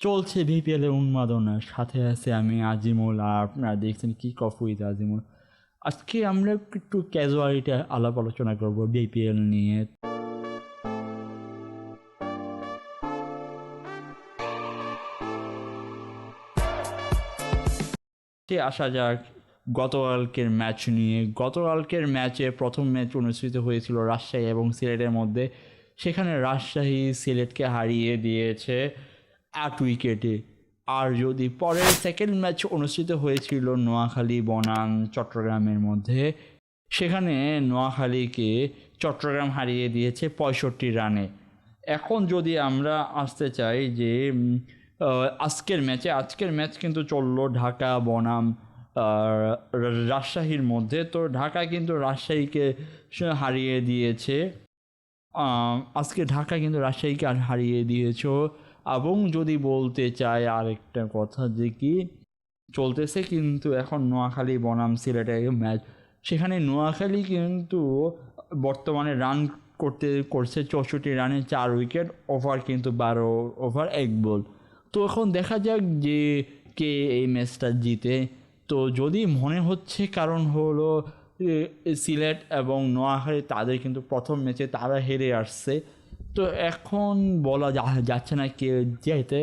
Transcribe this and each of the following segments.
চলছে বিপিএল এর উন্মাদনা, সাথে আছে আমি আজিমুল, আর আপনারা দেখছেন কিক অফ উইথ আজিমুল। আজকে আমরা একটু ক্যাজুয়ালিটি আলাপ আলোচনা করব বিপিএল নিয়ে। আসা যাক গতকালকের ম্যাচ নিয়ে। গতকালকের ম্যাচে প্রথম ম্যাচ অনুষ্ঠিত হয়েছিল রাজশাহী এবং সিলেটের মধ্যে। সেখানে রাজশাহী সিলেটকে হারিয়ে দিয়েছে 8 উইকেটে। আর যদি পরের সেকেন্ড ম্যাচ অনুষ্ঠিত হয়েছিল নোয়াখালী বনাম চট্টগ্রামের মধ্যে, সেখানে নোয়াখালীকে চট্টগ্রাম হারিয়ে দিয়েছে 65 রানে। এখন যদি আমরা আসতে চাই যে আজকের ম্যাচ কিন্তু চললো ঢাকা বনাম রাজশাহীর মধ্যে। তো ঢাকা কিন্তু রাজশাহীকে হারিয়ে দিয়েছে। আজকে ঢাকা কিন্তু রাজশাহীকে হারিয়ে দিয়েছো। এবং যদি বলতে চাই আরেকটা কথা, যে কি চলতেছে কিন্তু এখন নোয়াখালী বনাম সিলেটের ম্যাচ। সেখানে নোয়াখালী কিন্তু বর্তমানে রান করছে 64 রানে 4 উইকেট, ওভার কিন্তু 12 ওভার 1 বল। তো এখন দেখা যাক যে কে এই ম্যাচটা জিতে। তো যদি মনে হচ্ছে, কারণ হলো সিলেট এবং নোয়াখালী তাদের কিন্তু প্রথম ম্যাচে তারা হেরে আসছে। তো এখন বলা যাচ্ছে না কে জেতে।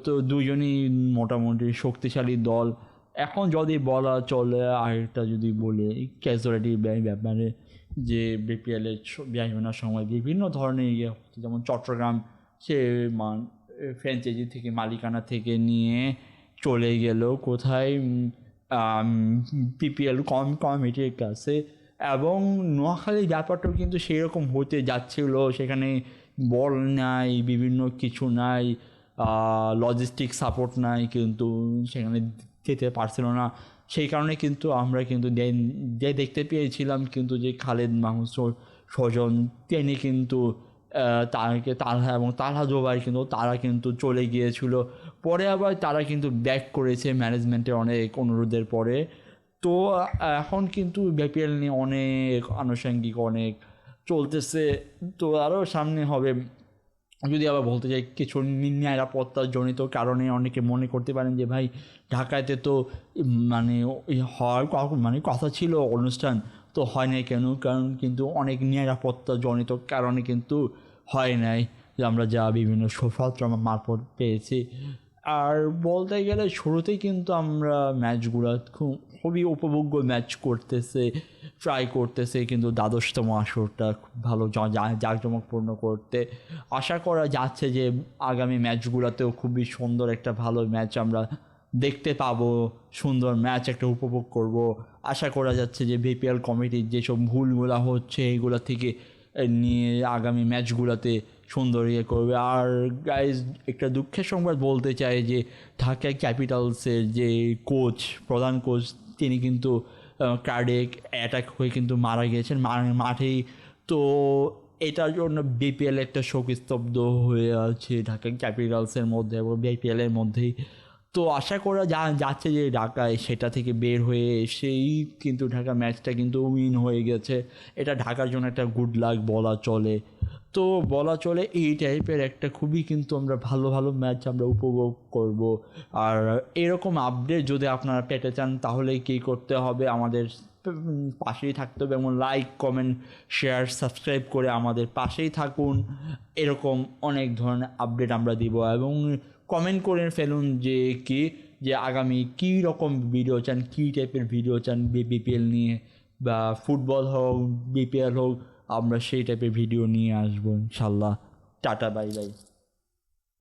তো দুজনই মোটামুটি শক্তিশালী দল। এখন যদি বলা চলে, আরেকটা যদি বলি ক্যাজুয়ালিটির ব্যাপারে, যে বিপিএলের বিভিন্ন সময় বিভিন্ন ধরনের ইয়ে হচ্ছে, যেমন চট্টগ্রাম সে ফ্র্যাঞ্চাইজি থেকে মালিকানা থেকে নিয়ে চলে গেল কোথায়, পিপিএল কমিটির কাছে। এবং নোয়াখালীর ব্যাপারটাও কিন্তু সেই রকম হতে যাচ্ছিল। সেখানে বল নাই, বিভিন্ন কিছু নাই, লজিস্টিক সাপোর্ট নাই, কিন্তু সেখানে যেতে পারছিল না। সেই কারণে কিন্তু আমরা কিন্তু দেখতে পেয়েছিলাম কিন্তু যে খালেদ মাহমুদ স্বজন তিনি কিন্তু তালহা এবং তালহা জোবাই কিন্তু তারা কিন্তু চলে গিয়েছিল। পরে আবার তারা কিন্তু ব্যাক করেছে ম্যানেজমেন্টের অনেক অনুরোধের পরে। তো এখন কিন্তু বিপিএল নিয়ে অনেক আনুষঙ্গিক অনেক চলতেছে। তো আরও সামনে হবে। যদি আবার বলতে চাই কিছু নিরাপত্তাজনিত কারণে অনেকে মনে করতে পারেন যে ভাই ঢাকাতে তো মানে হওয়ার মানে কথা ছিল অনুষ্ঠান, তো হয় নাই কেন? কারণ কিন্তু অনেক নিরাপত্তাজনিত কারণে কিন্তু হয় নাই, যে আমরা যা বিভিন্ন সূত্র মারফত পেয়েছি। আর বলতে গেলে শুরুতেই কিন্তু আমরা ম্যাচগুলো খুবই উপভোগ্য ম্যাচ করতেছে, ট্রাই করতেছে কিন্তু দ্বাদশতম আসরটা খুব ভালো জাঁকজমকপূর্ণ করতে। আশা করা যাচ্ছে যে আগামী ম্যাচগুলোতেও খুবই সুন্দর একটা ভালো ম্যাচ আমরা দেখতে পাবো, সুন্দর ম্যাচ একটা উপভোগ করব। আশা করা যাচ্ছে যে বিপিএল কমিটির যেসব ভুলগুলো হচ্ছে এইগুলো থেকে নিয়ে আগামী ম্যাচগুলোতে সুন্দর ইয়ে করবে। আর গাইজ, একটা দুঃখের সংবাদ বলতে চাই যে ঢাকা ক্যাপিটালসের যে প্রধান কোচ, তিনি কিন্তু কার্ডিয়াক অ্যাটাক হয়ে কিন্তু মারা গিয়েছেন মাঠেই। তো এটার জন্য বিপিএল একটা শোকস্তব্ধ হয়ে আছে ঢাকা ক্যাপিটালসের মধ্যে এবং বিপিএলের মধ্যেই। তো আশা করা যাচ্ছে যে ঢাকায় সেটা থেকে বের হয়ে এসেই কিন্তু ঢাকা ম্যাচটা কিন্তু উইন হয়ে গেছে। এটা ঢাকার জন্য একটা গুড লাক বলা চলে। তো বলা চলে এই টাইপের একটা খুবই কিন্তু আমরা ভালো ভালো ম্যাচ আমরা উপভোগ করব। আর এরকম আপডেট যদি আপনারা পেতে চান, তাহলে কী করতে হবে, আমাদের পাশেই থাকতে হবে এবং লাইক কমেন্ট শেয়ার সাবস্ক্রাইব করে আমাদের পাশেই থাকুন। এরকম অনেক ধরনের আপডেট আমরা দিব। এবং কমেন্ট করে ফেলুন যে কি, যে আগামী কী রকম ভিডিও চান, কী টাইপের ভিডিও চান বিপিএল নিয়ে, বা ফুটবল হোক বিপিএল হোক, আমরা সেই টাইপের ভিডিও নিয়ে আসবো ইনশাল্লাহ। Tata, bye bye.